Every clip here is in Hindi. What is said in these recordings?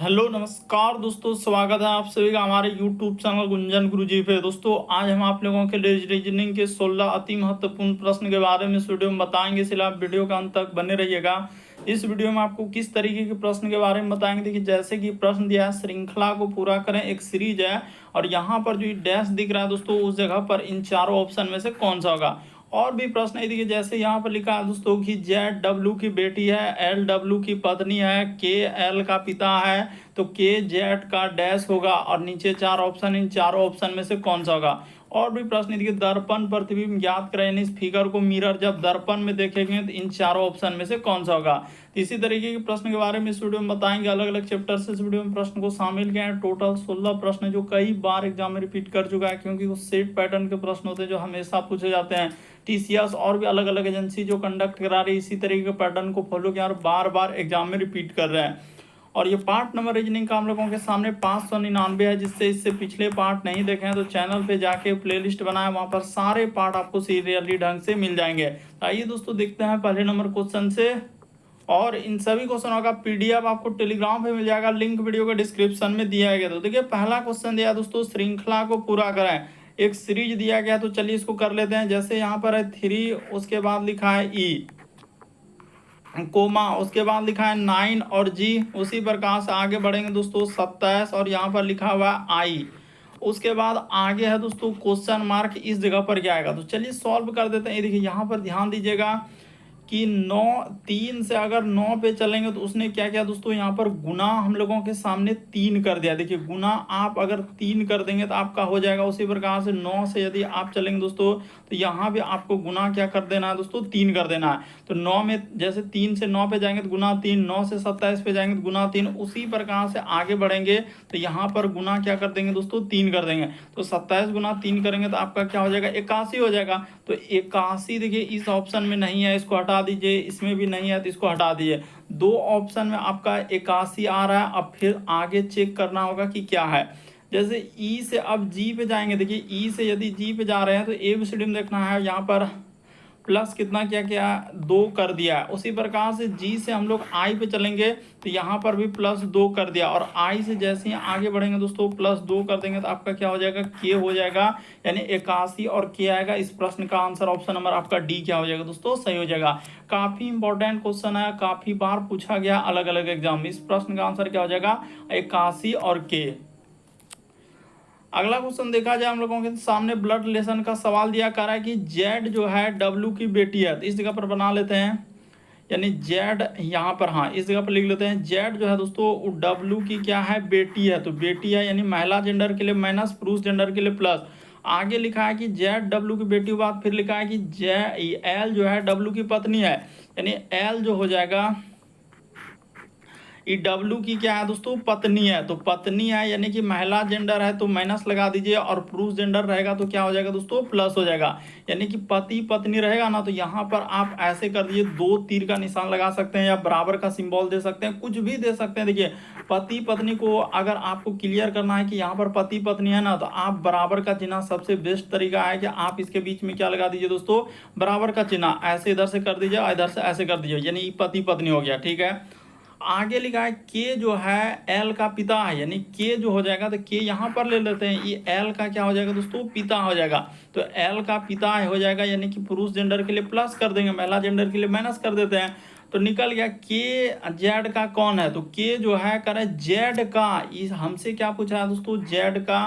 हेलो नमस्कार दोस्तों, स्वागत है आप सभी का हमारे यूट्यूब चैनल गुंजन गुरुजी पे। दोस्तों आज हम आप लोगों के रीजनिंग के 16 अति महत्वपूर्ण प्रश्न के बारे में इस वीडियो में बताएंगे, इसलिए आप वीडियो का अंत तक बने रहिएगा। इस वीडियो में आपको किस तरीके के प्रश्न के बारे में बताएंगे। देखिए जैसे कि प्रश्न दिया है, श्रृंखला को पूरा करें, एक सीरीज है और यहाँ पर जो डैश दिख रहा है दोस्तों, उस जगह पर इन चारों ऑप्शन में से कौन सा होगा। और भी प्रश्न है, देखिए जैसे यहाँ पर लिखा है दोस्तों कि जेड डब्ल्यू की बेटी है, एल डब्ल्यू की पत्नी है, के एल का पिता है, तो के जेड का डैश होगा और नीचे चार ऑप्शन, इन चारों ऑप्शन में से कौन सा होगा। और भी प्रश्न देखिए, दर्पण प्रतिबिंब ज्ञात करें, यानी इस फिगर को मिरर जब दर्पण में देखेंगे तो इन चारों ऑप्शन में से कौन सा होगा। तो इसी तरीके के प्रश्न के बारे में इस वीडियो में बताएंगे, अलग अलग चैप्टर से इस वीडियो में प्रश्न को शामिल किया है। टोटल 16 प्रश्न जो कई बार एग्जाम में रिपीट कर चुका है, क्योंकि वो सेट पैटर्न के प्रश्न होते हैं जो हमेशा पूछे जाते हैं। टीसीएस और भी अलग अलग एजेंसी जो कंडक्ट करा रही है इसी तरीके के पैटर्न को फॉलो किया और बार बार एग्जाम में रिपीट कर रहे हैं। और ये पार्ट नंबर रीजनिंग का हम लोगों के सामने 599 है, जिससे इससे पिछले पार्ट नहीं देखे हैं तो चैनल पे जाके प्लेलिस्ट बनाया, वहां पर सारे पार्ट आपको सीरियली ढंग से मिल जाएंगे। आइए दोस्तों देखते हैं पहले नंबर क्वेश्चन से। और इन सभी क्वेश्चनों का पीडीएफ आपको टेलीग्राम पे मिल जाएगा, लिंक वीडियो के डिस्क्रिप्शन में दिया गया। तो देखिए पहला क्वेश्चन दिया दोस्तों, श्रृंखला को पूरा करें, एक सीरीज दिया गया, तो चलिए इसको कर लेते हैं। जैसे यहाँ पर है 3, उसके बाद लिखा है ई कोमा, उसके बाद लिखा है 9 और जी, उसी प्रकार से आगे बढ़ेंगे दोस्तों 27 और यहाँ पर लिखा हुआ है आई। उसके बाद आगे है दोस्तों क्वेश्चन मार्क, इस जगह पर क्या आएगा। तो चलिए सॉल्व कर देते हैं। ये देखिए यहाँ पर ध्यान दीजिएगा कि 9 3 से अगर 9 पे चलेंगे तो उसने क्या किया दोस्तों, यहाँ पर गुना हम लोगों के सामने 3 कर दिया। देखिए गुना आप अगर 3 कर देंगे तो आपका हो जाएगा। उसी प्रकार से 9 से यदि आप चलेंगे दोस्तों तो यहाँ भी आपको गुना क्या कर देना है दोस्तों, 3 कर देना है। तो 9 में जैसे 3 से 9 पे जाएंगे तो गुना 3, 9 से 27 पे जाएंगे तो गुना 3, उसी प्रकार से आगे बढ़ेंगे तो यहाँ पर गुना क्या कर देंगे दोस्तों, 3 कर देंगे। तो 27 गुना 3 करेंगे तो आपका क्या हो जाएगा, 81 हो जाएगा। तो 81 देखिए इस ऑप्शन में नहीं है, इसको हटा दीजिए, इसमें भी नहीं है तो इसको हटा दीजिए। दो ऑप्शन में आपका 81 आ रहा है। अब फिर आगे चेक करना होगा कि क्या है। जैसे ई से अब जी पे जाएंगे, देखिए ई से यदि जी पे जा रहे हैं तो एबीसीडी में देखना है, यहाँ पर प्लस कितना क्या क्या 2 कर दिया है। उसी प्रकार से जी से हम लोग आई पे चलेंगे तो यहाँ पर भी +2 कर दिया, और आई से जैसे ही आगे बढ़ेंगे दोस्तों +2 कर देंगे तो आपका क्या हो जाएगा, के हो जाएगा, यानी 81 और के आएगा। इस प्रश्न का आंसर ऑप्शन नंबर आपका डी क्या हो जाएगा दोस्तों, सही हो जाएगा। काफी इंपॉर्टेंट क्वेश्चन है, काफी बार पूछा गया अलग अलग एग्जाम में। इस प्रश्न का आंसर क्या हो जाएगा, 81 और के। अगला क्वेश्चन देखा जाए हम लोगों के सामने, ब्लड रिलेशन का सवाल दिया कर रहा है कि जेड जो है डब्ल्यू की बेटी है। तो इस जगह पर बना लेते हैं, यानी जेड यहाँ पर, हाँ इस जगह पर लिख लेते हैं, जेड जो है दोस्तों डब्ल्यू की क्या है, बेटी है। तो बेटी है यानी महिला जेंडर के लिए माइनस, पुरुष जेंडर के लिए प्लस। आगे लिखा है कि जेड डब्ल्यू की बेटी के बाद फिर लिखा है कि जे एल जो है डब्ल्यू की पत्नी है, यानी एल जो हो जाएगा, ई डब्ल्यू की क्या है दोस्तों, पत्नी है। तो पत्नी है यानी कि महिला जेंडर है तो माइनस लगा दीजिए, और पुरुष जेंडर रहेगा तो क्या हो जाएगा दोस्तों, प्लस हो जाएगा। यानी कि पति पत्नी रहेगा ना, तो यहाँ पर आप ऐसे कर दीजिए, 2 तीर का निशान लगा सकते हैं या बराबर का सिंबल दे सकते हैं, कुछ भी दे सकते हैं। देखिए पति पत्नी को अगर आपको क्लियर करना है कि यहाँ पर पति पत्नी है ना, तो आप बराबर का चिन्ह, सबसे बेस्ट तरीका है कि आप इसके बीच में क्या लगा दीजिए दोस्तों, बराबर का चिन्ह। ऐसे इधर से कर दीजिए और इधर से ऐसे कर दीजिए, यानी पति पत्नी हो गया, ठीक है। आगे लिखा है के जो है एल का पिता है, यानी के जो हो जाएगा, तो के यहाँ पर ले लेते हैं, ये एल का क्या हो जाएगा दोस्तों, पिता हो जाएगा। तो एल का पिता हो जाएगा, यानी कि पुरुष जेंडर के लिए प्लस कर देंगे, महिला जेंडर के लिए माइनस कर देते हैं। तो निकल गया के जेड का कौन है, तो के जो है करे जेड का, इस हमसे क्या पूछा है दोस्तों, जेड का।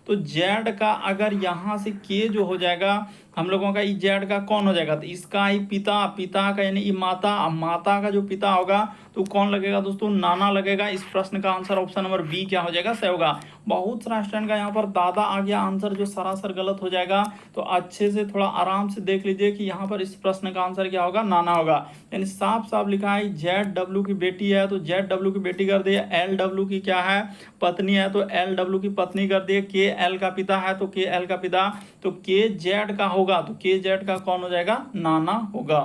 तो जेड का अगर यहाँ से के जो हो जाएगा हम लोगों का, ई जेड का कौन हो जाएगा, तो इसका ही पिता, पिता का यानी ई माता, माता का जो पिता होगा तो कौन लगेगा दोस्तों, नाना लगेगा। इस प्रश्न का आंसर ऑप्शन नंबर बी क्या हो जाएगा, सही होगा। बहुत सारा स्टूडेंट का यहाँ पर दादा आ गया आंसर, जो सरासर गलत हो जाएगा। तो अच्छे से थोड़ा आराम से देख लीजिए कि यहाँ पर इस प्रश्न का आंसर क्या होगा, नाना होगा। यानी साफ साफ लिखा है जेड डब्ल्यू की बेटी है तो जेड डब्ल्यू की बेटी कर दिए, एल डब्ल्यू की क्या है, पत्नी है तो एल डब्ल्यू की पत्नी कर दिए, के एल का पिता है तो के एल का पिता, तो के जेड का होगा तो के जेड का कौन हो जाएगा, नाना होगा।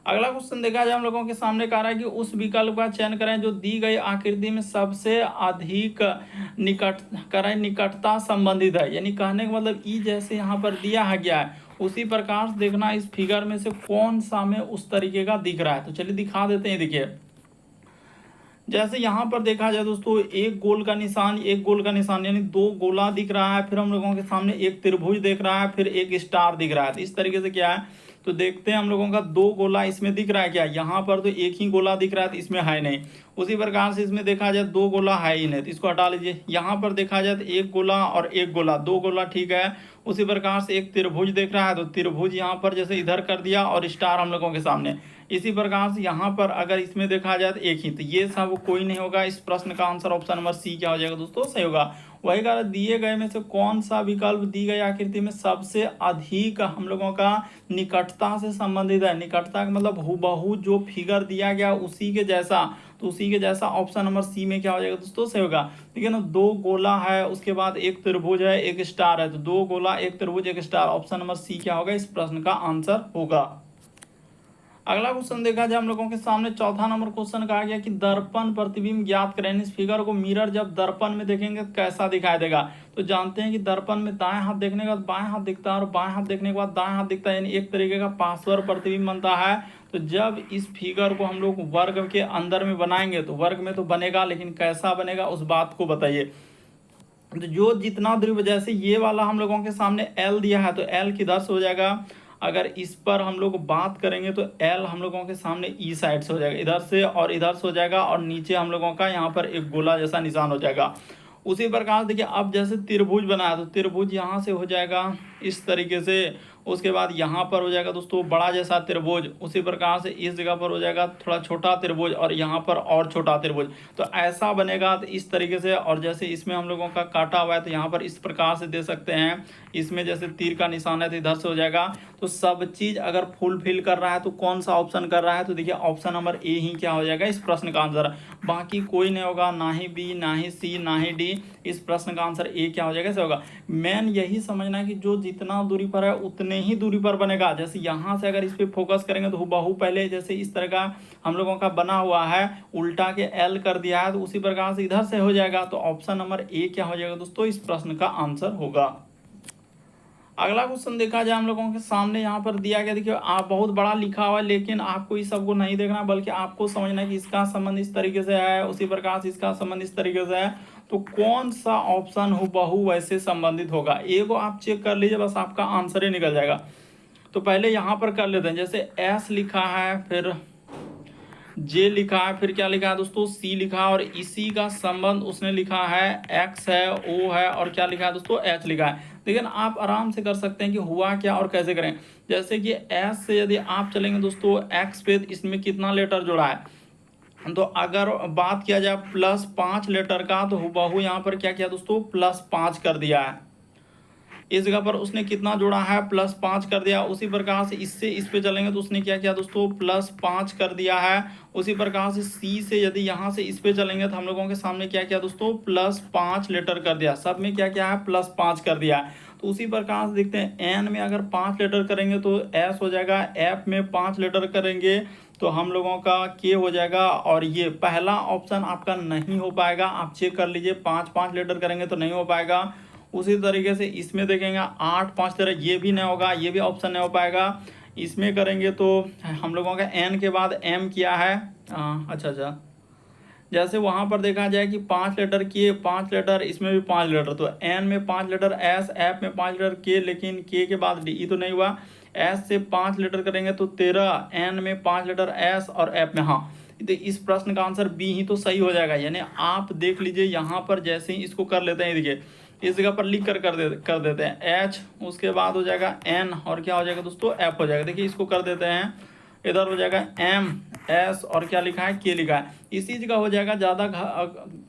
अगला क्वेश्चन देखा जाए हम लोगों के सामने कह रहा है कि उस विकल्प का चयन करें जो दी गई आकृति में सबसे अधिक निकटता संबंधित है। यानी कहने का मतलब ई जैसे यहाँ पर दिया है गया है, उसी प्रकार से देखना इस फिगर में से कौन सा में उस तरीके का दिख रहा है। तो चलिए दिखा देते हैं। देखिए जैसे यहाँ पर देखा जाए दोस्तों, एक गोल का निशान, एक गोल का निशान, यानी दो गोला दिख रहा है, फिर हम लोगों के सामने एक त्रिभुज दिख रहा है, फिर एक स्टार दिख रहा है। तो इस तरीके से क्या है, तो देखते हैं हम लोगों का दो गोला इसमें दिख रहा है क्या, यहाँ पर तो एक ही गोला दिख रहा है तो इसमें है नहीं। उसी प्रकार से इसमें देखा जाए दो गोला है ही नहीं, तो इसको हटा लीजिए। यहाँ पर देखा जाए तो एक गोला और एक गोला, दो गोला ठीक है। उसी प्रकार से एक त्रिभुज दिख रहा है, तो त्रिभुज यहाँ पर जैसे इधर कर दिया और स्टार हम लोगों के सामने। इसी प्रकार से यहाँ पर अगर इसमें देखा जाए तो एक ही, तो ये सब कोई नहीं होगा। इस प्रश्न का आंसर ऑप्शन नंबर सी क्या हो जाएगा दोस्तों, सही होगा। वही कारण दिए गए में से कौन सा विकल्प दी गई आकृति में सबसे अधिक हम लोगों का निकटता से संबंधित है। निकटता का मतलब हूबहू जो फिगर दिया गया उसी के जैसा, तो उसी के जैसा ऑप्शन नंबर सी में क्या हो जाएगा दोस्तों, सही होगा। ठीक है ना, दो गोला है, उसके बाद एक त्रिभुज है, एक स्टार है, तो दो गोला, एक त्रिभुज, एक स्टार, ऑप्शन नंबर सी क्या होगा, इस प्रश्न का आंसर होगा। अगला क्वेश्चन देखा जाए हम लोगों के सामने, चौथा नंबर क्वेश्चन कहा गया कि दर्पण प्रतिबिंब ज्ञात करें। इस फिगर को मिरर जब दर्पण में देखेंगे तो कैसा दिखाई देगा। तो जानते हैं कि दर्पण में दाएं हाथ देखने के बाद बाएं हाथ दिखता है और बाएं हाथ देखने के बाद दाएं हाथ दिखता है, यानी एक तरीके का पार्श्व प्रतिबिंब बनता है। तो जब इस फिगर को हम लोग वर्ग के अंदर में बनाएंगे तो वर्ग में तो बनेगा, लेकिन कैसा बनेगा उस बात को बताइए। तो जो जितना दूरी, जैसे ये वाला हम लोगों के सामने L दिया है, तो L किधर से हो जाएगा, अगर इस पर हम लोग बात करेंगे तो L हम लोगों के सामने ई साइड से हो जाएगा, इधर से और इधर से हो जाएगा, और नीचे हम लोगों का यहाँ पर एक गोला जैसा निशान हो जाएगा। उसी प्रकार देखिए, अब जैसे त्रिभुज बनाया तो त्रिभुज यहाँ से हो जाएगा इस तरीके से, उसके बाद यहाँ पर हो जाएगा दोस्तों बड़ा जैसा त्रिभुज, उसी प्रकार से इस जगह पर हो जाएगा थोड़ा छोटा त्रिभुज, और यहाँ पर और छोटा त्रिभुज। तो ऐसा बनेगा तो इस तरीके से। और जैसे इसमें हम लोगों का काटा हुआ है तो यहाँ पर इस प्रकार से दे सकते हैं, इसमें जैसे तीर का निशान है तो इधर से हो जाएगा। तो सब चीज अगर फुलफिल कर रहा है तो कौन सा ऑप्शन कर रहा है, तो देखिए ऑप्शन नंबर ए ही क्या हो जाएगा इस प्रश्न का आंसर। बाकी कोई नहीं होगा, ना ही बी, ना ही सी, ना ही डी। इस प्रश्न का आंसर ए क्या हो जाएगा, ऐसे होगा। मेन यही समझना है कि जो जितना दूरी पर है उतने ही दूरी पर बनेगा। जैसे यहाँ से अगर इस पे फोकस करेंगे तो हुबहू पहले जैसे इस तरह का हम लोगों का बना हुआ है, उल्टा के एल कर दिया है, तो उसी प्रकार से इधर से हो जाएगा। तो ऑप्शन नंबर ए क्या हो जाएगा दोस्तों, इस प्रश्न का आंसर होगा। अगला क्वेश्चन देखा जाए हम लोगों के सामने, यहाँ पर दिया गया, देखिए आप बहुत बड़ा लिखा हुआ है, लेकिन आपको इस सबको नहीं देखना, बल्कि आपको समझना है कि इसका संबंध इस तरीके से है, उसी प्रकार से इसका संबंध इस तरीके से है। तो कौन सा ऑप्शन हुबहू वैसे संबंधित होगा, ए को आप चेक कर लीजिए, बस आपका आंसर ही निकल जाएगा। तो पहले यहाँ पर कर लेते हैं, जैसे एस लिखा है, फिर जे लिखा है, फिर क्या लिखा है दोस्तों, सी लिखा है, और इसी का संबंध उसने लिखा है एक्स है, ओ है, और क्या लिखा है दोस्तों, एच लिखा है। लेकिन आप आराम से कर सकते हैं कि हुआ क्या और कैसे करें। जैसे कि एस से यदि आप चलेंगे दोस्तों एक्स पे, इसमें कितना लेटर जुड़ा है, तो अगर बात किया जाए +5 लेटर का, तो हुबहू यहाँ पर क्या किया दोस्तों, +5 कर दिया है। इस जगह पर उसने कितना जोड़ा है, +5 कर दिया। उसी प्रकार से इससे इस पे चलेंगे तो उसने क्या किया दोस्तों, +5 कर दिया है। उसी प्रकार से सी से यदि यहाँ से इस पे चलेंगे तो हम लोगों के सामने क्या किया दोस्तों, +5 लेटर कर दिया। सब में क्या क्या है, +5 कर दिया है। तो उसी प्रकार से देखते हैं, एन में अगर 5 लेटर करेंगे तो एस हो जाएगा, एफ में 5 लेटर करेंगे तो हम लोगों का के हो जाएगा, और ये पहला ऑप्शन आपका नहीं हो पाएगा। आप चेक कर लीजिए, 5 लेटर करेंगे तो नहीं हो पाएगा। उसी तरीके से इसमें देखेंगे 8 5 तरह, ये भी नहीं होगा, ये भी ऑप्शन नहीं हो पाएगा। इसमें करेंगे तो हम लोगों का एन के बाद एम किया है, अच्छा, जैसे वहाँ पर देखा जाए कि 5 लेटर के, 5 लेटर, इसमें भी 5 लेटर, तो एन में 5 लेटर एस, एफ में 5 लेटर के, लेकिन के बाद डी, ई तो नहीं हुआ। एस से 5 लेटर करेंगे तो 13, एन में 5 लेटर एस, और एफ में, हाँ, तो इस प्रश्न का आंसर बी ही तो सही हो जाएगा। यानी आप देख लीजिए, यहाँ पर जैसे ही इसको कर लेते हैं, देखिए इस जगह पर लिख कर देते हैं एच, उसके बाद हो जाएगा एन, और क्या हो जाएगा दोस्तों, एफ हो जाएगा। देखिए इसको कर देते हैं, इधर हो जाएगा एम, एस, और क्या लिखा है, के लिखा है। इसी जगह हो जाएगा, ज़्यादा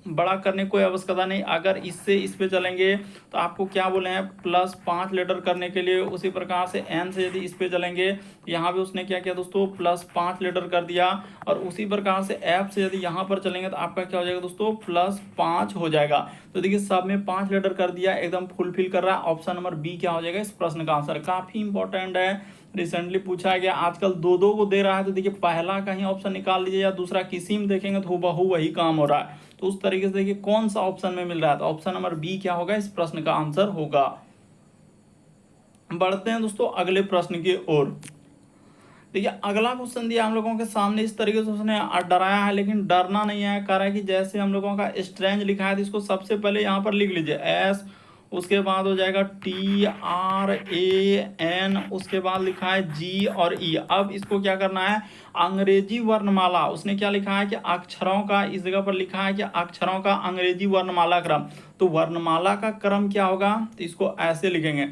बड़ा करने की कोई आवश्यकता नहीं। अगर इससे इस पे चलेंगे तो आपको क्या बोले हैं, +5 लेटर करने के लिए। उसी प्रकार से एन से यदि इस पे चलेंगे, यहाँ पे उसने क्या किया दोस्तों, +5 लेटर कर दिया। और उसी प्रकार से एफ से यदि यहाँ पर चलेंगे तो आपका क्या हो जाएगा दोस्तों, +5 हो जाएगा। तो देखिए सब में 5 लेटर कर दिया, एकदम फुलफिल कर रहा है। ऑप्शन नंबर बी क्या हो जाएगा इस प्रश्न का आंसर। काफी इंपॉर्टेंट है, रिसेंटली पूछा गया, आजकल दो दो को दे रहा है। तो देखिए पहला का ही ऑप्शन निकाल लीजिए, या दूसरा किसी में देखेंगे तो हुबहू वही काम हो रहा है। तो उस तरीके से देखिए कौन सा ऑप्शन में मिल रहा है, तो ऑप्शन नंबर बी क्या होगा इस प्रश्न का आंसर होगा। बढ़ते हैं दोस्तों अगले प्रश्न की ओर। देखिए अगला क्वेश्चन दिया हम लोगों के सामने, इस तरीके से उसने डराया है, लेकिन डरना नहीं है। कह रहा है कि जैसे हम लोगों का स्ट्रेंज लिखा है तो इसको सबसे पहले यहाँ पर लिख लीजिए एस, उसके बाद हो जाएगा TRAN, उसके बाद लिखा है G और E। अब इसको क्या करना है, अंग्रेजी वर्णमाला, उसने क्या लिखा है कि अक्षरों का, इस जगह पर लिखा है कि अक्षरों का अंग्रेजी वर्णमाला क्रम। तो वर्णमाला का क्रम क्या होगा, तो इसको ऐसे लिखेंगे।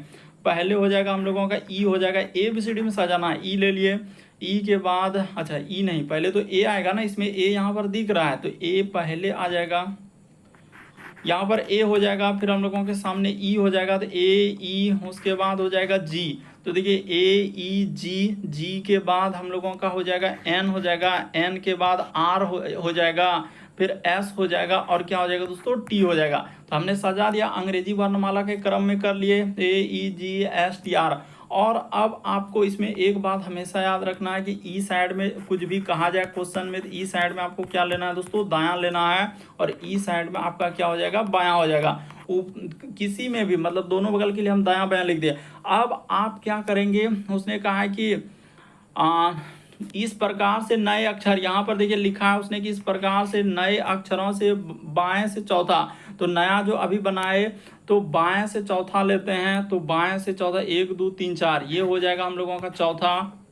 पहले हो जाएगा हम लोगों का ई हो जाएगा, ABCD में सजाना है, ई ले लिए, ई के बाद, अच्छा ई नहीं, पहले तो ए आएगा ना, इसमें ए यहाँ पर दिख रहा है तो ए पहले आ जाएगा, यहाँ पर ए हो जाएगा, फिर हम लोगों के सामने ई हो जाएगा तो AE, उसके बाद हो जाएगा जी। तो देखिए AEG, जी के बाद हम लोगों का हो जाएगा एन, हो जाएगा एन के बाद आर हो जाएगा, फिर एस हो जाएगा, और क्या हो जाएगा दोस्तों, टी हो जाएगा। तो हमने सजा दिया, अंग्रेजी वर्णमाला के क्रम में कर लिए AEGSTR। और अब आपको इसमें एक बात हमेशा याद रखना है कि ई साइड में कुछ भी कहा जाए क्वेश्चन में, तो ई साइड में आपको क्या लेना है दोस्तों, दायां लेना है, और ई साइड में आपका क्या हो जाएगा, बायां हो जाएगा। किसी में भी मतलब दोनों बगल के लिए हम दायां बायां लिख दिए। अब आप क्या करेंगे, उसने कहा है कि इस प्रकार से नए अक्षर, यहाँ पर देखिए लिखा है उसने कि इस प्रकार से नए अक्षरों से बाएं से चौथा, तो नया जो अभी बनाए तो बाएं से चौथा लेते हैं, तो बाएं से चौथा 1 2 3 4, ये हो जाएगा हम लोगों का चौथा,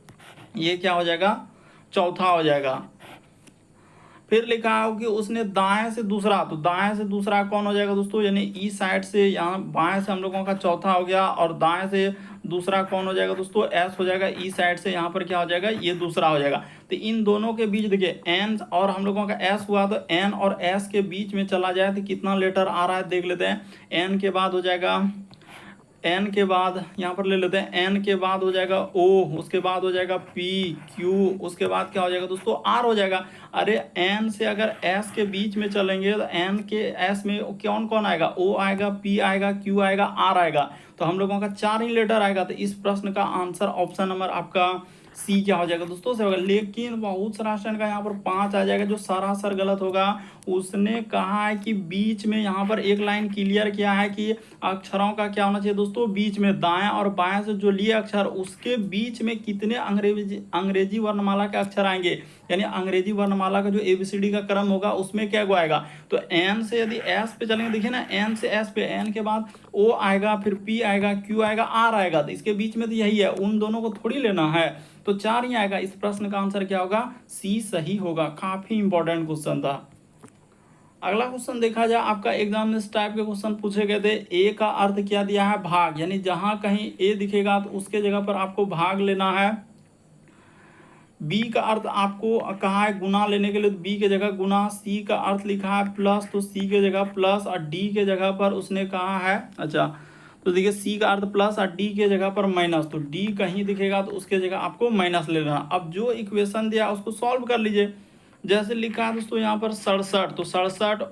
ये क्या हो जाएगा, चौथा हो जाएगा। फिर लिखा है कि उसने दाएं से दूसरा, तो दाएं से दूसरा कौन हो जाएगा दोस्तों, यानी ई साइड से, यहाँ बाएं से हम लोगों का चौथा हो गया, और दाएं से दूसरा कौन हो जाएगा दोस्तों, एस हो जाएगा, ई साइड से यहाँ पर क्या हो जाएगा, ये दूसरा हो जाएगा। तो इन दोनों के बीच देखिए एन और हम लोगों का एस हुआ, तो एन और एस के बीच में चला जाए तो कितना लेटर आ रहा है देख लेते हैं। एन के बाद हो जाएगा, एन के बाद यहाँ पर ले लेते हैं, एन के बाद हो जाएगा ओ, उसके बाद हो जाएगा पी क्यू, उसके बाद क्या हो जाएगा दोस्तों, आर हो जाएगा। अरे एन से अगर एस के बीच में चलेंगे तो एन के एस में कौन कौन आएगा, ओ आएगा, पी आएगा, क्यू आएगा, आर आएगा, तो हम लोगों का 4 ही लेटर आएगा। तो इस प्रश्न का आंसर ऑप्शन नंबर आपका सी क्या हो जाएगा दोस्तों, से होगा। लेकिन बहुत सारा ऑप्शन का यहाँ पर 5 आ जाएगा जो सरासर गलत होगा। उसने कहा है कि बीच में, यहाँ पर एक लाइन क्लियर किया है कि अक्षरों का क्या होना चाहिए दोस्तों, बीच में दाएं और बाएं से जो लिए अक्षर उसके बीच में कितने अंग्रेजी वर्णमाला के अक्षर आएंगे, यानी अंग्रेजी वर्णमाला का जो ABCD का क्रम होगा उसमें क्या को आएगा। तो एन से यदि एस पे चलेंगे, देखिए ना एन से एस पे, एन के बाद ओ आएगा, फिर पी आएगा, क्यू आएगा, आर आएगा, तो इसके बीच में तो यही है, उन दोनों को थोड़ी लेना है, तो 4 ही आएगा। इस प्रश्न का आंसर क्या होगा, सी सही होगा। काफी इंपॉर्टेंट क्वेश्चन था। अगला क्वेश्चन देखा जाए, आपका एग्जाम में इस टाइप के क्वेश्चन पूछे गए थे। ए का अर्थ क्या दिया है, भाग, यानी जहां कहीं ए दिखेगा तो उसके जगह पर आपको भाग लेना है। बी का अर्थ आपको कहा है गुना लेने के लिए, तो बी के जगह गुना। सी का अर्थ लिखा है प्लस, तो सी के जगह प्लस, और डी के जगह पर उसने कहा है, अच्छा तो देखिए सी का अर्थ प्लस और डी के जगह पर माइनस, तो डी कहीं दिखेगा तो उसके जगह आपको माइनस ले लेना। अब जो इक्वेशन दिया उसको सॉल्व कर लीजिए। जैसे लिखा है दोस्तों यहाँ पर 67, तो 67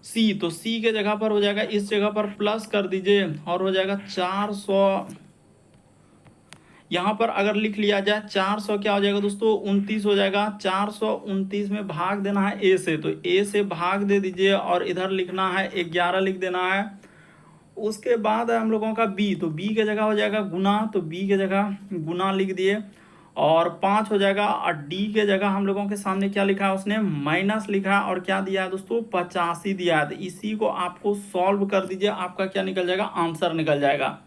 सी, तो सी के जगह पर हो जाएगा, इस जगह पर प्लस कर दीजिए और हो जाएगा 400। यहाँ पर अगर लिख लिया जाए 400 क्या हो जाएगा दोस्तों, 29 हो जाएगा। 429 में भाग देना है ए से, तो ए से भाग दे दीजिए और इधर लिखना है 11 लिख देना है। उसके बाद है हम लोगों का बी, तो बी के जगह हो जाएगा गुना, तो बी के जगह गुना लिख दिए और 5 हो जाएगा। और डी के जगह हम लोगों के सामने क्या लिखा है, उसने माइनस लिखा है और क्या दिया है दोस्तों, 85 दिया है। तो इसी को आपको सॉल्व कर दीजिए, आपका क्या निकल जाएगा, आंसर निकल जाएगा।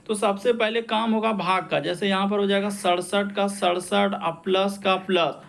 तो सबसे पहले काम होगा भाग का, जैसे यहाँ पर हो जाएगा 67 का 67 और प्लस का प्लस,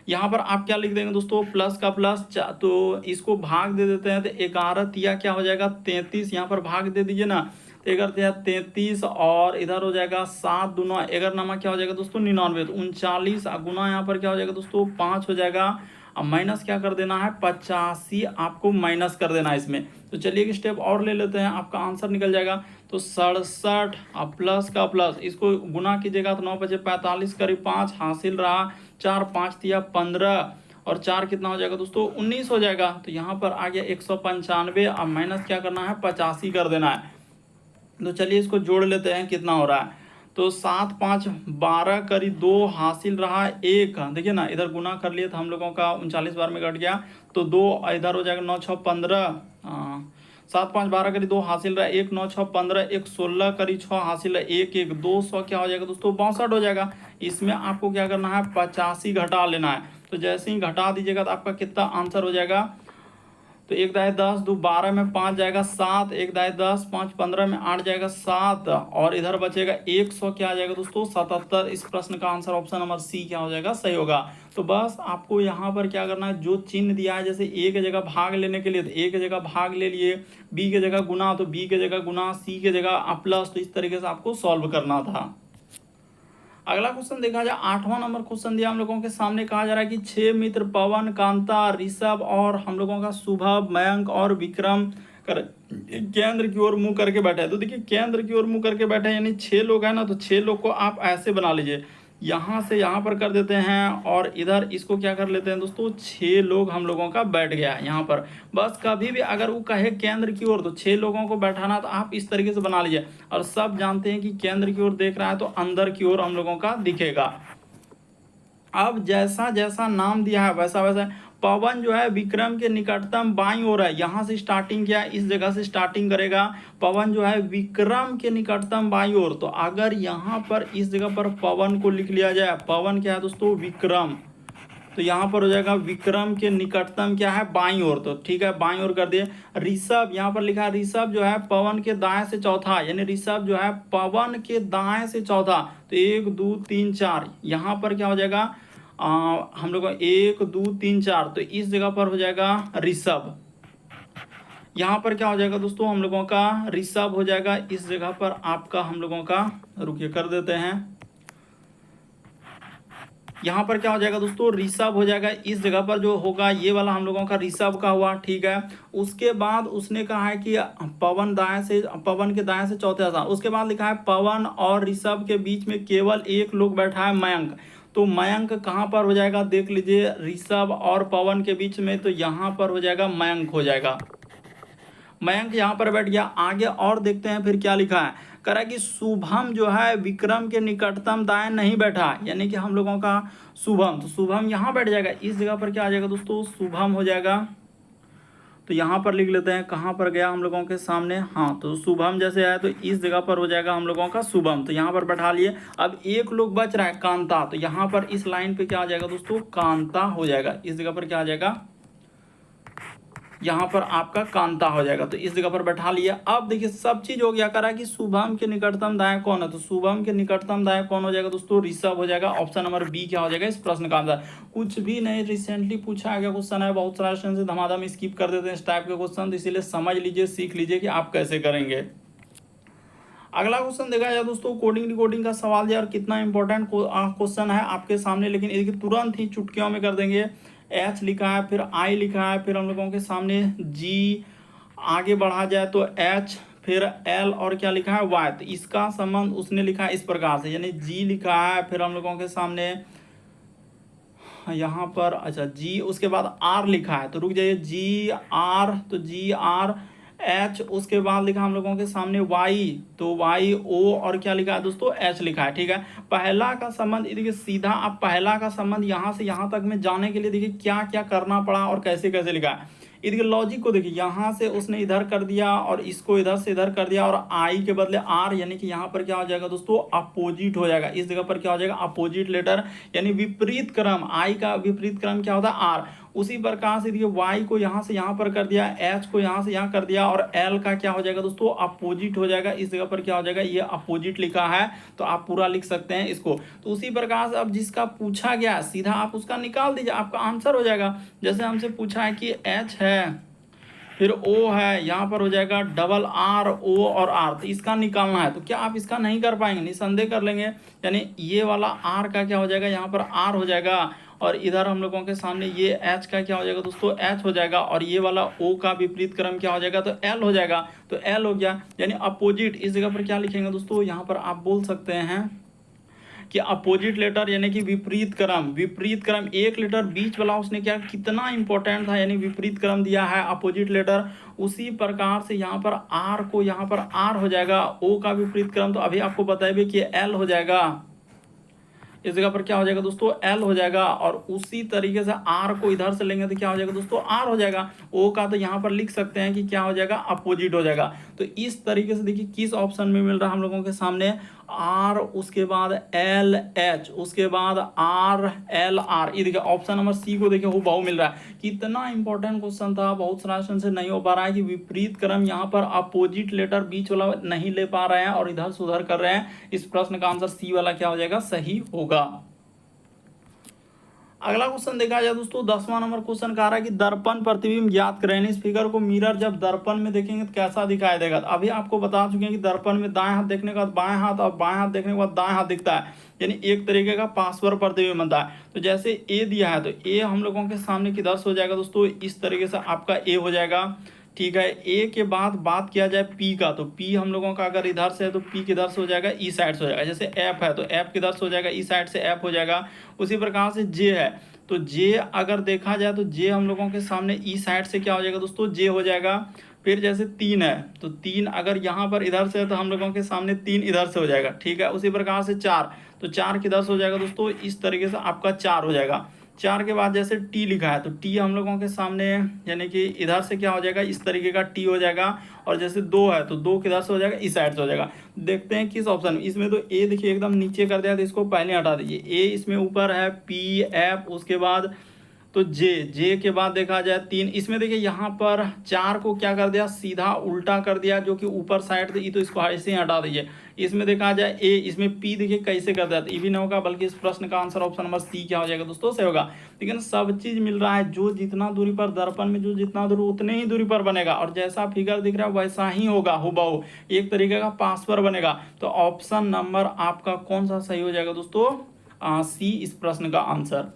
यहाँ पर आप क्या लिख देंगे दोस्तों, प्लस का प्लस, तो इसको भाग दे देते हैं, तो 11 तिया क्या हो जाएगा 33, यहाँ पर भाग दे दीजिए ना, तो 11 तिया 33 और इधर हो जाएगा 7 दूना 11 नामा क्या हो जाएगा दोस्तों 99, तो 39 गुना यहाँ पर क्या हो जाएगा दोस्तों 5 हो जाएगा। अब माइनस क्या कर देना है, 85 आपको माइनस कर देना है इसमें। तो चलिए एक स्टेप और ले लेते हैं, आपका आंसर निकल जाएगा। तो 67 और प्लस का प्लस, इसको गुना कीजिएगा तो 9 बचे 45 करीब 5 हासिल रहा, 4 5 तिया 15 और 4 कितना हो जाएगा दोस्तों 19 हो जाएगा। तो यहाँ पर आ गया 195, अब माइनस क्या करना है 85 कर देना है। तो चलिए इसको जोड़ लेते हैं कितना हो रहा है। तो 7 5 12 करीब 2 हासिल रहा 1, देखिए ना इधर गुना कर लिए तो हम लोगों का 39 बार में कट गया, तो 2 इधर हो जाएगा 9 6 15, 7 5 12 करी 2 हासिल रहा, 1 9 6 15, 1 16 करी 6 हासिल है, 1 1 2 100 क्या हो जाएगा दोस्तों 62 हो जाएगा। इसमें आपको क्या करना है 85 घटा लेना है। तो जैसे ही घटा दीजिएगा तो आपका कितना आंसर हो जाएगा, तो 1 दाए 10 2 12 में 5 जाएगा 7, 1 दाए 10 5 15 में 8 जाएगा 7, और इधर बचेगा 100 क्या आ जाएगा दोस्तों 77। इस प्रश्न का आंसर ऑप्शन नंबर सी क्या हो जाएगा सही होगा। तो बस आपको यहाँ पर क्या करना है, जो चिन्ह दिया है जैसे ए की जगह भाग लेने के लिए तो ए की जगह भाग ले लिए, बी की जगह गुना तो बी की जगह गुना, सी की जगह प्लस, तो इस तरीके से आपको सॉल्व करना था। अगला क्वेश्चन देखा जाए 8वां नंबर क्वेश्चन दिया हम लोगों के सामने, कहा जा रहा है कि 6 मित्र पवन, कांता, ऋषभ और हम लोगों का शुभम, मयंक और विक्रम केंद्र की ओर मुंह करके बैठे हैं। तो देखिए केंद्र की ओर मुंह करके बैठे हैं यानी 6 लोग हैं ना, तो 6 लोग को आप ऐसे बना लीजिए, यहाँ से यहाँ पर कर देते हैं और इधर इसको क्या कर लेते हैं दोस्तों 6 लोग हम लोगों का बैठ गया है यहाँ पर। बस कभी भी अगर वो कहे केंद्र की ओर तो 6 लोगों को बैठाना तो आप इस तरीके से बना लीजिए, और सब जानते हैं कि केंद्र की ओर देख रहा है तो अंदर की ओर हम लोगों का दिखेगा। अब जैसा जैसा नाम दिया है वैसा वैसा पवन जो है विक्रम के निकटतम बाईं ओर है, यहाँ से स्टार्टिंग किया इस जगह से स्टार्टिंग करेगा। पवन जो है विक्रम के निकटतम बाईं ओर, तो अगर यहाँ पर इस जगह पर पवन को लिख लिया जाए, पवन क्या है दोस्तों विक्रम, तो यहाँ पर हो जाएगा विक्रम के निकटतम क्या है बाईं ओर, तो ठीक है बाईं ओर कर दिए। ऋषभ यहाँ पर लिखा है ऋषभ जो है पवन के दाएं से चौथा, यानी ऋषभ जो है पवन के दाएं से चौथा, तो 1 2 3 4 यहाँ पर क्या हो जाएगा हम लोग 1 2 3 4, तो इस जगह पर हो जाएगा ऋषभ। यहाँ पर क्या हो जाएगा दोस्तों हम लोगों का ऋषभ हो जाएगा, इस जगह पर आपका हम लोगों का रुकिए कर देते हैं, यहाँ पर क्या हो जाएगा दोस्तों ऋषभ हो जाएगा, इस जगह पर जो होगा ये वाला हम लोगों का ऋषभ का हुआ, ठीक है। उसके बाद उसने कहा है कि पवन के दाएं से चौथे स्थान, उसके बाद लिखा है पवन और ऋषभ के बीच में केवल एक लोग बैठा है मयंक, तो मयंक कहाँ पर हो जाएगा देख लीजिए, ऋषभ और पवन के बीच में, तो यहाँ पर हो जाएगा मयंक हो जाएगा, मयंक यहाँ पर बैठ गया। आगे और देखते हैं फिर क्या लिखा है, कह रहा है कि शुभम जो है विक्रम के निकटतम दाएं नहीं बैठा, यानी कि हम लोगों का शुभम, तो शुभम यहाँ बैठ जाएगा, इस जगह पर क्या आ जाएगा दोस्तों शुभम हो जाएगा। तो यहाँ पर लिख लेते हैं कहाँ पर गया हम लोगों के सामने, हाँ तो शुभम जैसे आया तो इस जगह पर हो जाएगा हम लोगों का शुभम, तो यहाँ पर बैठा लिए। अब एक लोग बच रहा है कांता, तो यहाँ पर इस लाइन पे क्या आ जाएगा दोस्तों कांता हो जाएगा, इस जगह पर क्या आ जाएगा यहाँ पर आपका कांता हो जाएगा, तो इस जगह पर बैठा लिया। अब देखिए सब चीज हो गया, करा कि शुभम के निकटतम दाएं कौन है, तो शुभम के निकटतम दाएं कौन हो जाएगा दोस्तों ऋषभ हो जाएगा। ऑप्शन नंबर बी क्या हो जाएगा इस प्रश्न का आंसर। कुछ भी नहीं रिसेंटली पूछा गया क्वेश्चन है, बहुत सारे स्टूडेंट से धमाधम स्किप कर देते हैं इस टाइप के क्वेश्चन, तो इसीलिए समझ लीजिए सीख लीजिए कि आप कैसे करेंगे। अगला क्वेश्चन देखा जाए दोस्तों कोडिंग रिकॉर्डिंग का सवाल दिया और कितना इंपॉर्टेंट क्वेश्चन है आपके सामने, लेकिन इसकी तुरंत ही चुटकियों में कर देंगे। एच लिखा है फिर आई लिखा है, फिर हम लोगों के सामने जी, आगे बढ़ा जाए तो एच फिर एल और क्या लिखा है वाई, तो इसका संबंध उसने लिखा है इस प्रकार से, यानी जी लिखा है फिर हम लोगों के सामने यहाँ पर अच्छा जी, उसके बाद आर लिखा है, तो रुक जाइए जी आर, तो जी आर एच, उसके बाद लिखा हम लोगों के सामने वाई, तो वाई ओ और क्या लिखा है दोस्तों एच लिखा है, ठीक है। पहला का संबंध देखिए सीधा, अब पहला का संबंध यहाँ से यहाँ तक में जाने के लिए देखिए क्या क्या करना पड़ा और कैसे कैसे लिखा है। इसके लॉजिक को देखिए, यहाँ से उसने इधर कर दिया और इसको इधर से इधर कर दिया और आई के बदले आर, यानी कि यहाँ पर क्या हो जाएगा दोस्तों अपोजिट हो जाएगा, इस जगह पर क्या हो जाएगा अपोजिट लेटर, यानी विपरीत क्रम, आई का विपरीत क्रम क्या होता है आर। उसी प्रकार से देखिए वाई को यहाँ से यहाँ पर कर दिया, एच को यहाँ से यहाँ कर दिया, और एल का क्या हो जाएगा दोस्तों अपोजिट हो जाएगा, इस जगह पर क्या हो जाएगा ये अपोजिट लिखा है, तो आप पूरा लिख सकते हैं इसको। तो उसी प्रकार से अब जिसका पूछा गया सीधा आप उसका निकाल दीजिए, आपका आंसर हो जाएगा। जैसे हमसे पूछा है कि एच है फिर ओ है, यहाँ पर हो जाएगा डबल आर ओ और आर, तो इसका निकालना है, तो क्या आप इसका नहीं कर पाएंगे, निसंदेह कर लेंगे। यानी ये वाला आर का क्या हो जाएगा यहाँ पर आर हो जाएगा, और इधर हम लोगों के सामने ये एच का क्या हो जाएगा दोस्तों एच हो जाएगा, और ये वाला ओ का विपरीत क्रम क्या हो जाएगा तो एल हो जाएगा, तो एल हो गया। यानी अपोजिट इस जगह पर क्या लिखेंगे दोस्तों, यहाँ पर आप बोल सकते हैं कि अपोजिट लेटर यानी कि विपरीत क्रम, विपरीत क्रम एक लेटर बीच वाला उसने क्या कितना इंपॉर्टेंट था, यानी विपरीत क्रम दिया है अपोजिट लेटर। उसी प्रकार से यहाँ पर आर को यहाँ पर आर हो जाएगा, ओ का विपरीत क्रम तो अभी आपको बताइए कि एल हो जाएगा, इस जगह पर क्या हो जाएगा दोस्तों, एल हो जाएगा। और उसी तरीके से आर को इधर से लेंगे तो क्या हो जाएगा दोस्तों, आर हो जाएगा। ओ का तो यहाँ पर लिख सकते हैं कि क्या हो जाएगा, अपोजिट हो जाएगा। तो इस तरीके से देखिए किस ऑप्शन में मिल रहा है हम लोगों के सामने, आर, उसके बाद एल एच, उसके बाद आर एल आर। ये देखिए ऑप्शन नंबर सी को देखिए हूबहू मिल रहा है। कितना इंपॉर्टेंट क्वेश्चन था, बहुत सारा आंसर से नहीं हो पा रहा है कि विपरीत क्रम यहाँ पर अपोजिट लेटर बीच वाला नहीं ले पा रहे हैं और इधर से उधर कर रहे हैं। इस प्रश्न का आंसर सी वाला क्या हो जाएगा, सही होगा। अगला क्वेश्चन देखा जाए दोस्तों, 10वां नंबर क्वेश्चन कह रहा है कि दर्पण प्रतिबिंब ज्ञात करें। इस फिगर को मिरर जब दर्पण में देखेंगे तो कैसा दिखाई देगा। अभी आपको बता चुके हैं कि दर्पण में दाएं हाथ देखने के बाद बाएं हाथ और बाएं हाथ देखने के बाद दाएं हाथ दिखता है, यानी एक तरीके का पार्श्व प्रतिबिंब बनता है। तो जैसे ए दिया है तो ए हम लोगों के सामने किधर से हो जाएगा दोस्तों, इस तरीके से आपका ए हो जाएगा। ठीक है, ए के बाद बात किया जाए पी का, तो पी हम लोगों का अगर इधर से है तो पी किधर से हो जाएगा, ई साइड से हो जाएगा। जैसे एफ है तो एफ किधर से हो जाएगा, ई साइड से एफ हो जाएगा। उसी प्रकार से जे है तो जे अगर देखा जाए तो जे हम लोगों के सामने ई साइड से क्या हो जाएगा दोस्तों, जे हो जाएगा। फिर जैसे तीन है तो तीन अगर यहाँ पर इधर से है तो हम लोगों के सामने तीन इधर से हो जाएगा। ठीक है, उसी प्रकार से चार, तो चार किधर से हो जाएगा दोस्तों, इस तरीके से आपका चार हो जाएगा। चार के बाद जैसे टी लिखा है तो टी हम लोगों के सामने यानी कि इधर से क्या हो जाएगा, इस तरीके का टी हो जाएगा। और जैसे दो है तो दो किधर से हो जाएगा, इस साइड से हो जाएगा। देखते हैं किस ऑप्शन में, इसमें तो ए देखिए एकदम नीचे कर दिया तो इसको पहले हटा दीजिए। ए इसमें ऊपर है, पी एफ, उसके बाद तो जे, जे के बाद देखा जाए तीन, इसमें देखिए यहाँ पर चार को क्या कर दिया, सीधा उल्टा कर दिया जो कि ऊपर साइड थी, तो इसको ऐसे ही हटा दीजिए। इसमें देखा जाए ए, इसमें पी देखिए कैसे कर दिया, तो ये भी नहीं होगा, बल्कि इस प्रश्न का आंसर ऑप्शन नंबर सी क्या हो जाएगा दोस्तों, सही होगा। लेकिन सब चीज मिल रहा है, जो जितना दूरी पर दर्पण में जो जितना दूर उतने ही दूरी पर बनेगा, और जैसा फिगर दिख रहा है वैसा ही होगा हूबहू, एक तरीके का पासवर बनेगा। तो ऑप्शन नंबर आपका कौन सा सही हो जाएगा दोस्तों, सी इस प्रश्न का आंसर।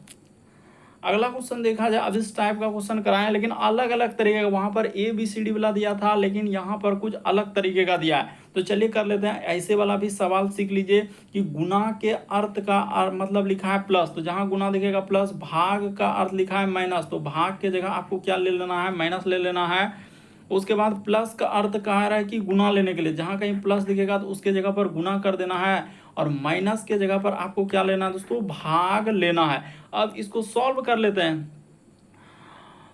अगला क्वेश्चन देखा जाए, अब इस टाइप का क्वेश्चन कराएं लेकिन अलग अलग तरीके का, वहां पर ए बी सी डी वाला दिया था लेकिन यहाँ पर कुछ अलग तरीके का दिया है। तो चलिए कर लेते हैं, ऐसे वाला भी सवाल सीख लीजिए कि गुना के अर्थ का मतलब लिखा है प्लस, तो जहां गुना दिखेगा प्लस, भाग का अर्थ लिखा है माइनस, तो भाग के जगह आपको क्या ले लेना है, माइनस ले लेना है। उसके बाद प्लस का अर्थ कह रहा है कि गुना लेने के लिए जहां कहीं प्लस दिखेगा तो उसके जगह पर गुना कर देना है, और माइनस के जगह पर आपको क्या लेना है दोस्तों, भाग लेना है। अब इसको सॉल्व कर लेते हैं,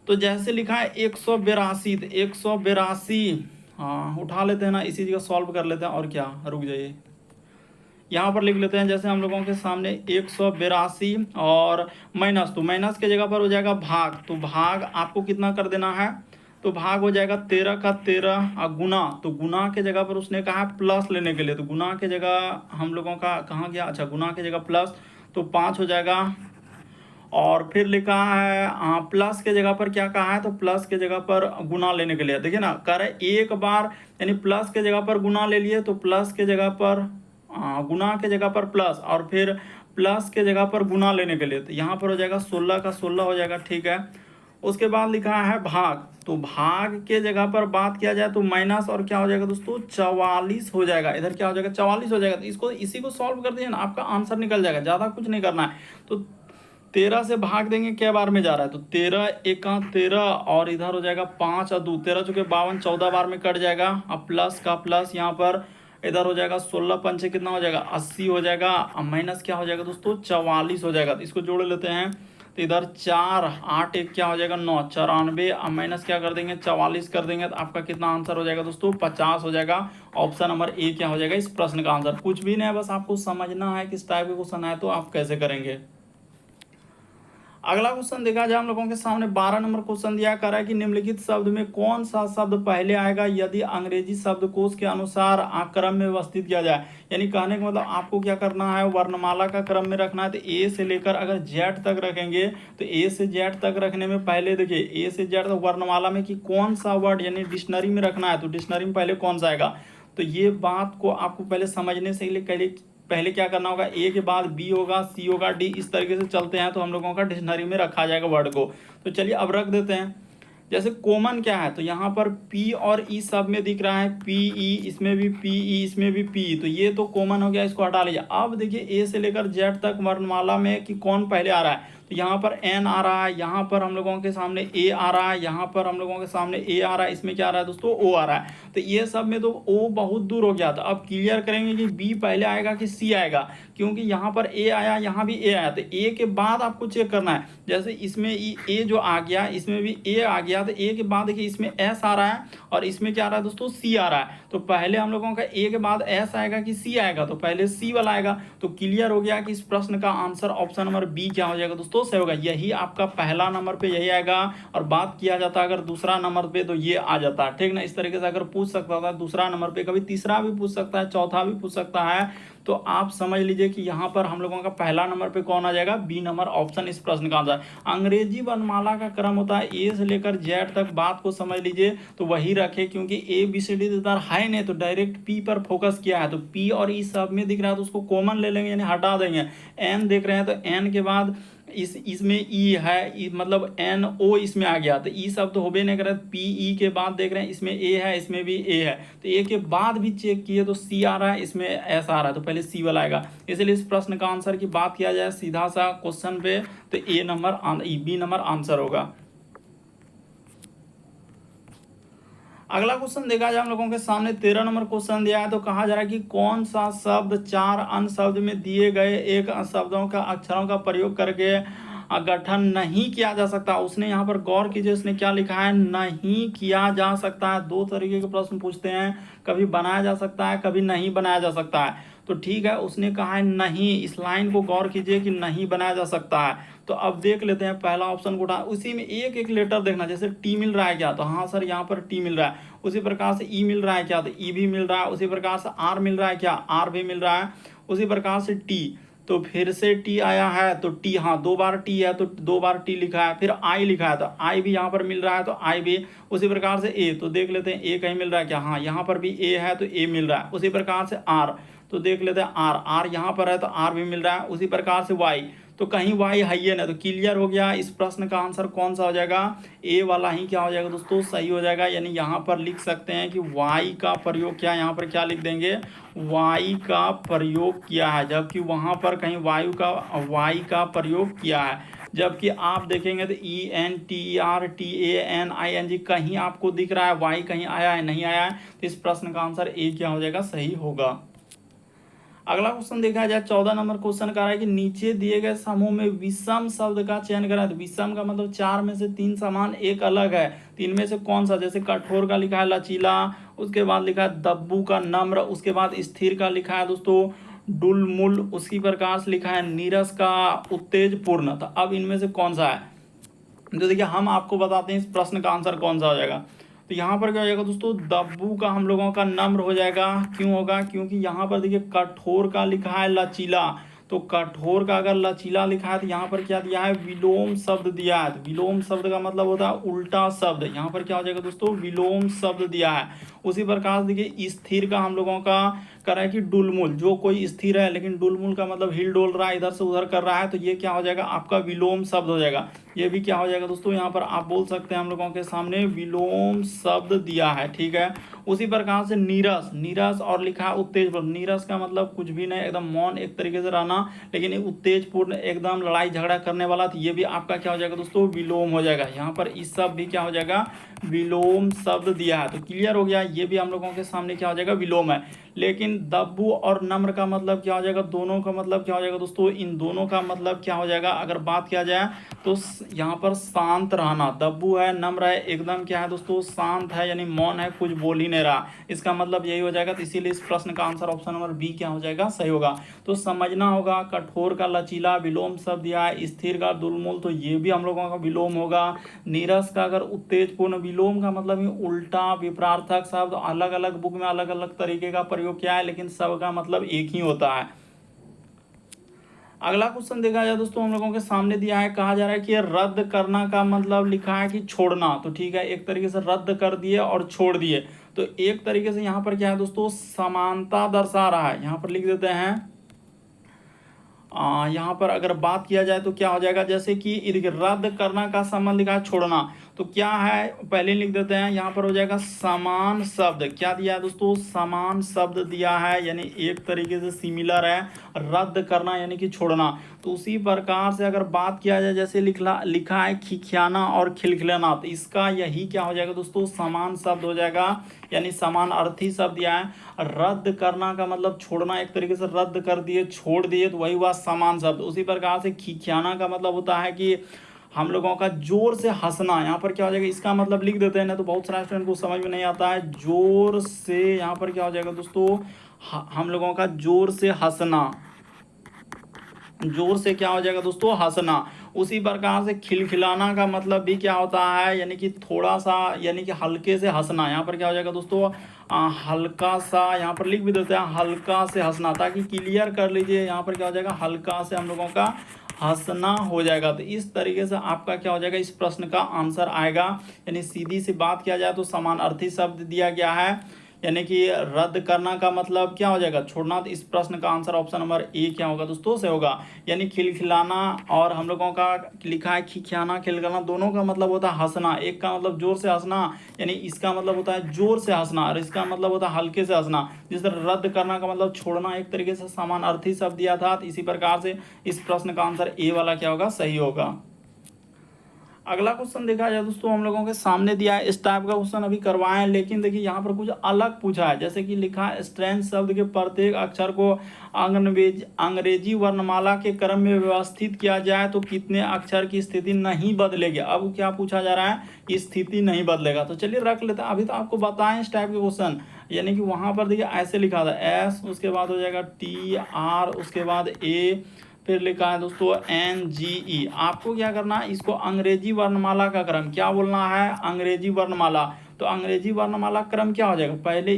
तो जैसे लिखा है 182, तो 182, हाँ उठा लेते हैं ना, इसी जगह सॉल्व कर लेते हैं, और क्या, रुक जाइए यहाँ पर लिख लेते हैं। जैसे हम लोगों के सामने 182 और माइनस, तो माइनस के जगह पर हो जाएगा भाग, तो भाग आपको कितना कर देना है, तो भाग हो जाएगा 13 का 13, और गुना, तो गुना के जगह पर उसने कहा प्लस लेने के लिए, तो गुना के जगह हम लोगों का कहाँ गया, अच्छा गुना के जगह प्लस, तो 5 हो जाएगा। और फिर लिखा है प्लस के जगह पर क्या कहा है, तो प्लस के जगह पर गुना लेने के लिए, देखिए ना कर एक बार, यानी प्लस के जगह पर गुना ले लिए, तो प्लस के जगह पर गुना के जगह पर प्लस, और फिर प्लस के जगह पर गुना लेने के लिए, तो यहाँ पर हो जाएगा 16 का 16 हो जाएगा। ठीक है, उसके बाद लिखा है भाग, तो भाग के जगह पर बात किया जाए तो माइनस, और क्या हो जाएगा दोस्तों, 44 हो जाएगा। इधर क्या हो जाएगा, 44 हो जाएगा। तो इसको इसी को सॉल्व कर दीजिए ना, आपका आंसर निकल जाएगा, ज़्यादा कुछ नहीं करना है। तो 13 से भाग देंगे, क्या बार में जा रहा है, तो 13 एका 13, और इधर हो जाएगा 5 और 2 13 चुके 52, 14 बार में कट जाएगा। अब प्लस का प्लस यहाँ पर इधर हो जाएगा 16 पंचे कितना हो जाएगा, 80 हो जाएगा। अब माइनस क्या हो जाएगा दोस्तों, 44 हो जाएगा। तो इसको जोड़ लेते हैं, तो इधर 4 8 1 क्या हो जाएगा 9 94, अब माइनस क्या कर देंगे 44 कर देंगे, तो आपका कितना आंसर हो जाएगा दोस्तों, 50 हो जाएगा। ऑप्शन नंबर ए क्या हो जाएगा इस प्रश्न का आंसर। कुछ भी नहीं है, बस आपको समझना है किस टाइप के क्वेश्चन है तो आप कैसे करेंगे। अगला क्वेश्चन देखा जाए, हम लोगों के सामने 12 नंबर क्वेश्चन दिया कर रहा है कि निम्नलिखित शब्द में कौन सा शब्द पहले आएगा यदि अंग्रेजी शब्दकोश के अनुसार क्रम में व्यवस्थित किया जाए। यानी कहने का मतलब आपको क्या करना है, वर्णमाला का क्रम में रखना है। तो ए से लेकर अगर जेड तक रखेंगे तो ए से जेड तक रखने में पहले देखिए ए से जेड तक वर्णमाला में कि कौन सा वर्ड यानी डिक्शनरी में रखना है, तो डिक्शनरी में पहले कौन सा आएगा। तो ये बात को आपको पहले समझने से पहले क्या करना होगा, ए के बाद बी होगा, सी होगा, डी, इस तरीके से चलते हैं तो हम लोगों का डिक्शनरी में रखा जाएगा वर्ड को। तो चलिए अब रख देते हैं। जैसे कॉमन क्या है, तो यहाँ पर पी और ई सब में दिख रहा है, पी ई, इसमें भी पी ई, इसमें भी पी, तो ये तो कॉमन हो गया, इसको हटा लीजिए। अब देखिए ए से लेकर जेड तक वर्णमाला में कि कौन पहले आ रहा है, तो यहाँ पर एन आ रहा है, यहाँ पर हम लोगों के सामने ए आ रहा है, यहाँ पर हम लोगों के सामने ए आ रहा है, इसमें क्या आ रहा है दोस्तों, ओ आ रहा है। तो ये सब में तो ओ बहुत दूर हो गया था। अब क्लियर करेंगे कि बी पहले आएगा कि सी आएगा, क्योंकि यहाँ पर ए आया, यहाँ भी ए आया, तो ए के बाद आपको चेक करना है। जैसे इसमें ए जो आ गया, इसमें भी ए आ गया, तो ए के बाद देखिए इसमें एस आ रहा है और इसमें क्या आ रहा है दोस्तों, सी आ रहा है। तो पहले हम लोगों का ए के बाद एस आएगा कि सी आएगा, तो पहले सी वाला आएगा। तो क्लियर हो गया कि इस प्रश्न का आंसर ऑप्शन नंबर बी क्या हो जाएगा दोस्तों, सही होगा। यही आपका पहला नंबर पे यही आएगा, और बात किया जाता अगर दूसरा नंबर पे तो ये आ जाता है, ठीक ना। इस तरीके से अगर पूछ सकता था दूसरा नंबर पे, कभी तीसरा भी पूछ सकता है, चौथा भी पूछ सकता है, तो आप समझ लीजिए कि यहाँ पर हम लोगों का पहला नंबर पे कौन आ जाएगा, बी नंबर ऑप्शन इस प्रश्न का आंसर। अंग्रेजी वर्णमाला का क्रम होता है ए से लेकर जेड तक, बात को समझ लीजिए तो वही रखे, क्योंकि ए बी सी डी है नहीं, तो डायरेक्ट पी पर फोकस किया है, तो पी और ई सब में दिख रहा है तो उसको कॉमन ले लेंगे, यानी हटा देंगे। एन देख रहे हैं तो एन के बाद इसमें ई है, मतलब एन ओ इसमें आ गया, तो ई शब्द हो भी नहीं कर रहा। पी ई के बाद देख रहे हैं इसमें ए है, इसमें भी ए है, तो ए के बाद भी चेक किए तो सी आ रहा है, इसमें एस आ रहा है, तो पहले सी वाला आएगा। इसलिए इस प्रश्न का आंसर की बात किया जाए सीधा सा क्वेश्चन पे, तो ए नंबर बी नंबर आंसर होगा। अगला क्वेश्चन देखा जाए हम लोगों के सामने 13 नंबर क्वेश्चन दिया है, तो कहा जा रहा है कि कौन सा शब्द 4 अन्य शब्द में दिए गए एक शब्दों का अक्षरों का प्रयोग करके गठन नहीं किया जा सकता। उसने यहाँ पर गौर कीजिए, उसने क्या लिखा है, नहीं किया जा सकता है। दो तरीके के प्रश्न पूछते हैं, कभी बनाया जा सकता है, कभी नहीं बनाया जा सकता है। तो ठीक है, उसने कहा है नहीं, इस लाइन को गौर कीजिए कि नहीं बनाया जा सकता है। तो अब देख लेते हैं पहला ऑप्शन को उठा, उसी में एक एक लेटर देखना, जैसे टी मिल रहा है क्या, तो हाँ सर यहाँ पर टी मिल रहा है। उसी प्रकार से ई मिल रहा है क्या, तो ई भी मिल रहा है। उसी प्रकार से आर मिल रहा है क्या, आर भी मिल रहा है। उसी प्रकार से टी, तो फिर से टी आया है, तो टी, हाँ 2 बार टी है तो 2 बार टी लिखा है। फिर आई लिखा है तो आई भी यहाँ पर मिल रहा है, तो आई भी। उसी प्रकार से ए, तो देख लेते हैं ए कहीं मिल रहा है क्या, हाँ यहाँ पर भी ए है तो ए मिल रहा है। उसी प्रकार से आर, तो देख लेते हैं आर, आर यहाँ पर है तो आर भी मिल रहा है। उसी प्रकार से वाई, तो कहीं वाई है ही ना, तो क्लियर हो गया। इस प्रश्न का आंसर कौन सा हो जाएगा, ए वाला ही क्या हो जाएगा दोस्तों, सही हो जाएगा। यानी यहाँ पर लिख सकते हैं कि वाई का प्रयोग किया, यहाँ पर क्या लिख देंगे, वाई का प्रयोग किया है, जबकि वहाँ पर कहीं वाई का प्रयोग किया है। जबकि आप देखेंगे तो E N T R T A N I N G कहीं आपको दिख रहा है, वाई कहीं आया है, नहीं आया है। तो इस प्रश्न का आंसर ए क्या हो जाएगा, सही होगा। अगला क्वेश्चन देखा जाए 14 नंबर क्वेश्चन का है कि नीचे दिए गए समूह में विषम शब्द का चयन करें। तो विषम का मतलब 4 में से 3 समान, एक अलग है, 3 में से कौन सा, जैसे कठोर का लिखा है लचीला, उसके बाद लिखा है दब्बू का नम्र, उसके बाद स्थिर का लिखा है दोस्तों डुलमुल, उसी प्रकार से लिखा है नीरस का उत्तेजपूर्ण। तो अब इनमें से कौन सा है, तो देखिए हम आपको बताते हैं इस प्रश्न का आंसर कौन सा हो जाएगा। तो यहाँ पर क्या हो जाएगा दोस्तों, दब्बू का हम लोगों का नम्र हो जाएगा। क्यों होगा, क्योंकि यहाँ पर देखिए कठोर का लिखा है लचीला, तो कठोर का अगर लचीला लिखा है तो यहाँ पर क्या दिया है, विलोम शब्द दिया है। तो विलोम शब्द का मतलब होता है उल्टा शब्द, यहाँ पर क्या हो जाएगा दोस्तों, विलोम शब्द दिया है। उसी प्रकार देखिए स्थिर का हम लोगों का कर है कि डुलमुल, जो कोई स्थिर है लेकिन डुलमुल का मतलब हिल डोल रहा है, इधर से उधर कर रहा है, तो ये क्या हो जाएगा, आपका विलोम शब्द हो जाएगा। ये भी क्या हो जाएगा दोस्तों, यहाँ पर आप बोल सकते हैं हम लोगों के सामने विलोम शब्द दिया है, ठीक है। उसी प्रकार से नीरस, नीरस और लिखा है उत्तेजपूर्ण। नीरस का मतलब कुछ भी नहीं, एकदम मौन एक तरीके से रहना, लेकिन उत्तेजपूर्ण एकदम लड़ाई झगड़ा करने वाला, तो ये भी आपका क्या हो जाएगा दोस्तों, विलोम हो जाएगा। यहाँ पर इस सब भी क्या हो जाएगा, विलोम शब्द दिया है। तो क्लियर हो गया, ये भी हम लोगों के सामने क्या हो जाएगा, विलोम है। लेकिन दब्बू और नम्र का मतलब क्या हो जाएगा, दोनों का मतलब क्या हो जाएगा दोस्तों, इन दोनों का मतलब क्या हो जाएगा, अगर बात किया जाए तो यहाँ पर शांत रहना। दब्बू है, नम्र है, एकदम क्या है दोस्तों, शांत है, यानी मौन है, कुछ बोल ही नहीं रहा, इसका मतलब यही हो जाएगा। तो इसीलिए इस प्रश्न का आंसर ऑप्शन नंबर बी क्या हो जाएगा, सही होगा। तो समझना होगा, कठोर का लचीला विलोम शब्द दिया है, स्थिर का दुलमुल, तो ये भी हम लोगों का विलोम होगा। नीरस का अगर उत्तेजपूर्ण, विलोम का मतलब उल्टा विपरार्थक शब्द, अलग अलग बुक में अलग अलग तरीके का प्रयोग किया है, लेकिन सबका मतलब एक ही होता है। अगला क्वेश्चन देखा जाए दोस्तों, हम लोगों के सामने दिया है, कहा जा रहा है कि रद्द करना का मतलब लिखा है कि छोड़ना। तो ठीक है, एक तरीके से रद्द कर दिए और छोड़ दिए, तो एक तरीके से यहाँ पर क्या है दोस्तों, समानता दर्शा रहा है। यहाँ पर लिख देते हैं, यहाँ पर अगर बात किया जाए तो क्या हो जाएगा, जैसे कि रद्द करना का संबंध लिखा है छोड़ना, तो क्या है पहले लिख देते हैं, यहाँ पर हो जाएगा समान शब्द। क्या दिया है दोस्तों, समान शब्द दिया है, यानी एक तरीके से सिमिलर है, रद्द करना यानी कि छोड़ना। तो उसी प्रकार से अगर बात किया जाए, जैसे लिखा है खिखियाना और खिलखिलाना, तो इसका यही क्या हो जाएगा दोस्तों, समान शब्द हो जाएगा, यानी समान अर्थी शब्द दिया है। रद्द करना का मतलब छोड़ना, एक तरीके से रद्द कर दिए, छोड़ दिए, तो वही हुआ समान शब्द। उसी प्रकार से खिखियाना का मतलब होता है कि हम लोगों का जोर से हंसना। यहाँ पर क्या हो जाएगा, इसका मतलब लिख देते हैं ना, तो बहुत सारे स्टूडेंट को समझ में नहीं आता है। जोर से यहाँ पर क्या हो जाएगा दोस्तों, हम लोगों का जोर से हंसना, जोर से क्या हो जाएगा दोस्तों, हंसना। उसी प्रकार से खिलखिलाना का मतलब भी क्या होता है, यानी कि थोड़ा सा, यानी कि हल्के से हंसना। यहाँ पर क्या हो जाएगा दोस्तों, हल्का सा, यहाँ पर लिख भी देते हैं हल्का से हंसना, ताकि क्लियर कर लीजिए। यहाँ पर क्या हो जाएगा, हल्का से हम लोगों का हंसना हो जाएगा। तो इस तरीके से आपका क्या हो जाएगा, इस प्रश्न का आंसर आएगा। यानी सीधी सी बात किया जाए तो समानार्थी शब्द दिया गया है, यानी कि रद्द करना का मतलब क्या हो जाएगा, छोड़ना। तो इस प्रश्न का आंसर ऑप्शन नंबर ए क्या होगा दोस्तों, से होगा। यानी खिलखिलाना और हम लोगों का लिखा है खिखियाना, खिलखिलाना, दोनों का मतलब होता है हंसना। एक का मतलब जोर से हंसना, यानी इसका मतलब होता है जोर से हंसना, और इसका मतलब होता है हल्के से हंसना। जिस तरह रद्द करना का मतलब छोड़ना, एक तरीके से समानार्थी शब्द दिया था। तो इसी प्रकार से इस प्रश्न का आंसर ए वाला क्या होगा, सही होगा। अगला क्वेश्चन देखा जाए दोस्तों, हम लोगों के सामने दिया है, इस टाइप का क्वेश्चन अभी करवाए हैं, लेकिन देखिए यहाँ पर कुछ अलग पूछा है। जैसे कि लिखा है स्ट्रेंथ शब्द के प्रत्येक अक्षर को अंग्रेजी वर्णमाला के क्रम में व्यवस्थित किया जाए तो कितने अक्षर की स्थिति नहीं बदलेगी। अब क्या पूछा जा रहा है, स्थिति नहीं बदलेगा। तो चलिए रख लेते हैं, अभी तो आपको बताएं इस टाइप के क्वेश्चन। यानी कि वहाँ पर देखिए ऐसे लिखा था एस, उसके बाद हो जाएगा टी आर, उसके बाद ए, फिर लिखा है दोस्तों NGE। आपको क्या करना है, इसको अंग्रेजी वर्णमाला का क्रम क्या बोलना है, अंग्रेजी वर्णमाला। तो अंग्रेजी वर्णमाला क्रम क्या हो जाएगा, पहले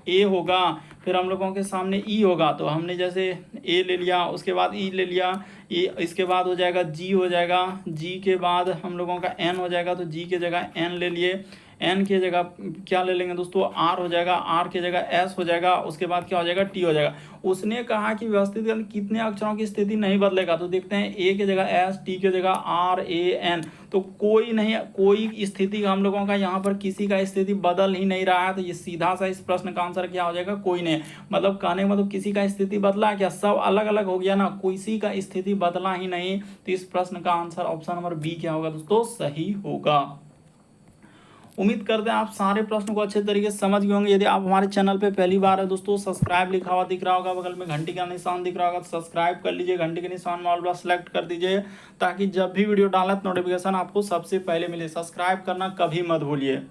ए होगा, फिर हम लोगों के सामने ई होगा, तो हमने जैसे ए ले लिया, उसके बाद ई ले लिया, ई, इसके बाद हो जाएगा जी हो जाएगा, जी के बाद हम लोगों का एन हो जाएगा, तो जी के जगह एन ले लिए, एन की जगह क्या ले लेंगे दोस्तों, आर हो जाएगा, आर की जगह एस हो जाएगा, उसके बाद क्या हो जाएगा, टी हो जाएगा। उसने कहा कि व्यवस्थित कितने अक्षरों की स्थिति नहीं बदलेगा, तो देखते हैं ए की जगह एस, टी की जगह आर, ए एन, तो कोई नहीं, कोई स्थिति हम लोगों का यहाँ पर किसी का स्थिति बदल ही नहीं रहा है। तो ये सीधा सा इस प्रश्न का आंसर क्या हो जाएगा, कोई नहीं। मतलब कहने का मतलब किसी का स्थिति बदला क्या, सब अलग अलग हो गया ना, किसी का स्थिति बदला ही नहीं। तो इस प्रश्न का आंसर ऑप्शन नंबर बी क्या होगा दोस्तों, सही होगा। उम्मीद करते हैं आप सारे प्रश्न को अच्छे तरीके से समझ गए होंगे। यदि आप हमारे चैनल पे पहली बार है दोस्तों, सब्सक्राइब लिखा हुआ दिख रहा होगा, बगल में घंटी का निशान दिख रहा होगा, तो सब्सक्राइब कर लीजिए, घंटी के निशान में ऑल वाला सेलेक्ट कर दीजिए, ताकि जब भी वीडियो डालें तो नोटिफिकेशन आपको सबसे पहले मिले। सब्सक्राइब करना कभी मत भूलिए।